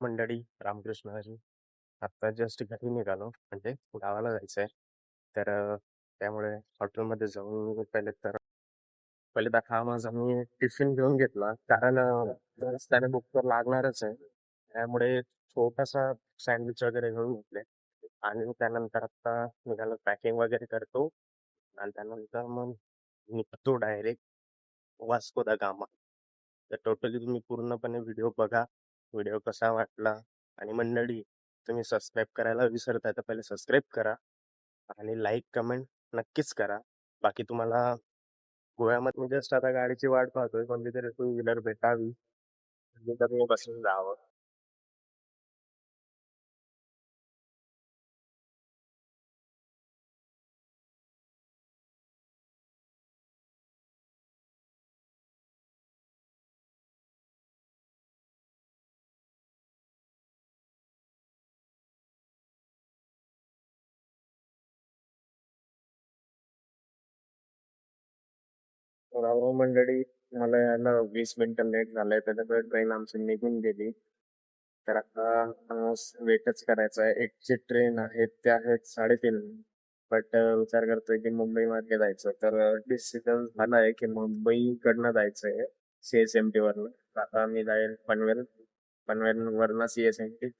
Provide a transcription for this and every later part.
मंडळी, रामकृष्ण हरी. आत्ता जस्ट घरी निघालो, म्हणजे गावाला जायचंय. तर त्यामुळे हॉटेलमध्ये जाऊन पहिले तर हा माझा मी टिफिन घेऊन घेतला, कारण रस्त्याने भूक तर लागणारच आहे. त्यामुळे छोटासा सँडविच वगैरे घेऊन घेतले आणि त्यानंतर आता निघालो, पॅकिंग वगैरे करतो आणि त्यानंतर मग निघतो डायरेक्ट वास्को दा गामा. तर टोटली तुम्ही पूर्णपणे व्हिडिओ बघा. व्हिडिओ कसा वाटला आणि मंडळी, तुम्ही सबस्क्राईब करायला विसरताय तर पहिले सबस्क्राईब करा आणि लाईक कमेंट नक्कीच करा. बाकी तुम्हाला गोव्यामध्ये मी जस्ट आता गाडीची वाट पाहतोय, कोणती तरी टू व्हीलर भेटावी म्हणजे तर मी बसून जावं. राव मंडळी, मला यायला 20 मिनिटं लेट झालंय, त्याच्यामुळे ट्रेन आमची निघून गेली. तर आता वेटच करायचा आहे. एकची ट्रेन आहे त्या आहेत 3:30. बट विचार करतोय की मुंबई मार्गे जायचं, तर डिसिजन झाला आहे की मुंबईकडनं जायचं आहे CSMT वरनं. तर आता मी जाईल पनवेल, पनवेल वरनं CSMT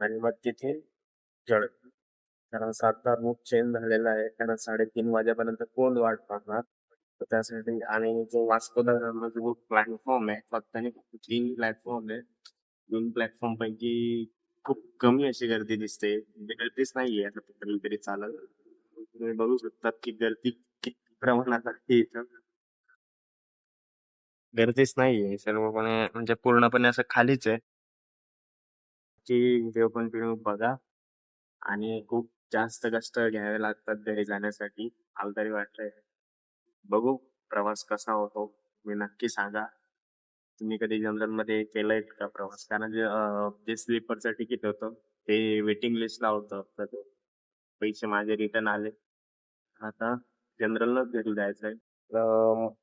आणि मग तिथे जळ. कारण सातचा रूट चेंज झालेला आहे, कारण 3:30 वाजेपर्यंत कोण वाट पाहणार. तर त्यासाठी आणि जो वास्को द गामा जो प्लॅटफॉर्म आहे, फक्त आणि फक्त 3 प्लॅटफॉर्म आहे. 2 प्लॅटफॉर्म पैकी खूप कमी अशी गर्दी दिसते, म्हणजे गर्दीच नाहीये आता तरी चालत. तुम्ही बघू शकता की गर्दी किती प्रमाणात आहे इथं. गर्दीच नाहीये सर्वपणे, म्हणजे पूर्णपणे असं खालीच आहे. की व्हिडिओ कंटिन्यू बघा आणि खूप जास्त कष्ट घ्यावे लागतात घरी जाण्यासाठी. मला तरी वाटतंय. बघू प्रवास कसा होतो. तुम्ही नक्की सांगा. तुम्ही कधी जनरल मध्ये केलंय का प्रवास? कारण जे स्लीपरचं तिकीट होतं ते वेटिंग लिस्टला होतं, तर ते पैसे माझे रिटर्न आले. आता जनरलच घरी जायचंय.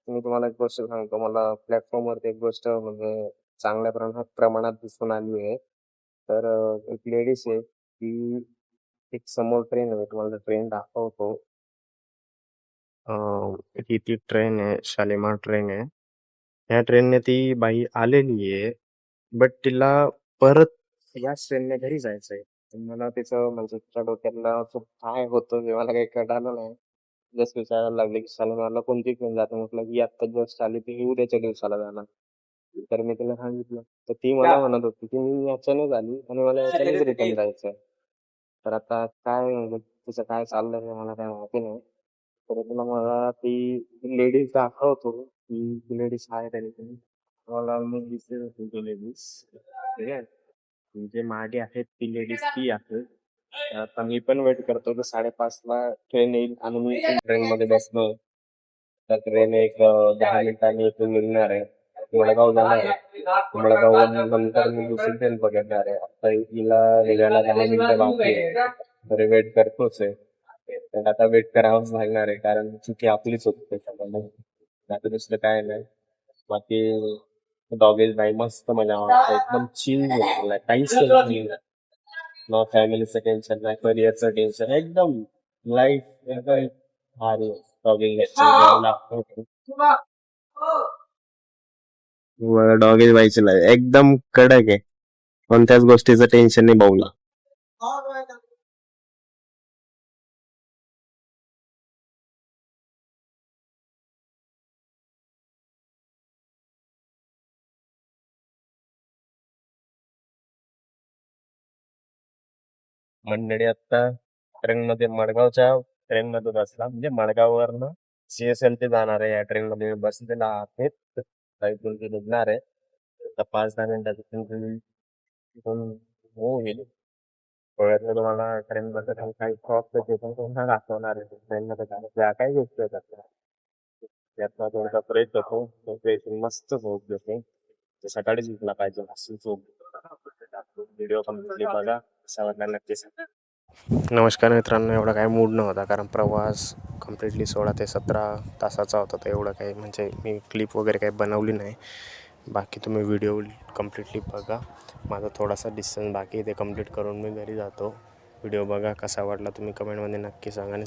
मी तुम्हाला एक गोष्ट सांगतो. मला प्लॅटफॉर्मवरती एक गोष्ट म्हणजे चांगल्या प्रमाणात दिसून आली आहे. तर एक लेडीज आहे, ती एक समोर ट्रेन आहे, तुम्हाला ट्रेन दाखवतो. ही ती ट्रेन आहे, शालिमार ट्रेन आहे. ह्या ट्रेनने ती बाई आलेली आहे, बट तिला परत याच ट्रेनने घरी जायचंय. तर मला तिचं म्हणजे तिच्या डोक्यातला असं काय होतं ते मला काही कळालं नाही. जस्ट विचारायला लागले की शालिमारला कोणती ट्रेन जाते, म्हटलं की आता जस्ट आली ती उद्याच्या दिवसाला जाणार. तर मी तिला सांगितलं, तर ती मला म्हणत होती की मी याच्यानेच आली आणि मला याच्यानेच रिटर्न जायचंय. तर आता काय म्हणजे तिचं काय चाललंय हे मला काय माहिती नाही. तर तुला मला ती लेडीज दाखवतो की ती लेडीज आहे तरी मला मी दिसते ती लेडीज. ठीक आहे. जे मागे आहेत ती लेडीज ती आहे. आता मी पण वेट करतो तर 5:30ला ट्रेन येईल आणि मी ट्रेन मध्ये बसलो. तर ट्रेन एक 10 मिनिटांनी इथून निघणार आहे. मडगाव जाणार आहे. मडगाव नंतर मी दुसरी ट्रेन पकडणार आहे. आता हिला निघायला 10 मिनिटं बाकी आहे. तरी वेट करतोच आहे. तर आता वेट करावंच लागणार आहे, कारण चुकी आपलीच होती त्याच्यामध्ये. आता दुसरं काय नाही. बाकी डॉगेज नाही, मस्त मजा वाटते. एकदम चिल झालाय, काहीच टेन्शन नाही. न फॅमिलीचं टेन्शन नाही, करिअरचं टेन्शन, एकदम लाईफ एकदम भारी डॉगिंग. डॉगेज व्हायची नाही, एकदम कडक आहे. कोणत्याच गोष्टीचं टेन्शन नाही भाऊला. मंडळी, आता ट्रेन मध्ये मडगावच्या ट्रेन मधून असला, म्हणजे मडगाववरनं CSMT जाणार आहे. या ट्रेन मध्ये मी बसलेला आहे. इथून ते निघणार आहे. आता 5-10 मिनिटात तिथून होईल. गोव्यातलं तुम्हाला ट्रेन बद्दल काही शॉक ते पण तुम्हाला दाखवणार आहे. ट्रेन मध्ये ज्या काही गोष्टी आहेत आपल्या, त्यातला थोडासा प्रयत्न होतो. तो प्रयत्न मस्त झोप देतो. ते सकाळीच उठला पाहिजे असं झोप देतो. व्हिडिओ कम्प्लिटली बघा, कसा वाटला नक्की सांगा. नमस्कार मित्रांनो, एवढा काही मूड नव्हता, कारण प्रवास कम्प्लिटली 16 ते 17 तासाचा होता. तर एवढं काही म्हणजे मी क्लिप वगैरे काही बनवली नाही. बाकी तुम्ही व्हिडिओ कम्प्लिटली बघा. माझा थोडासा डिस्टन्स बाकी आहे, ते कंप्लीट करून मी घरी जातो. व्हिडिओ बघा, कसा वाटला तुम्ही कमेंटमध्ये नक्की सांगा आणि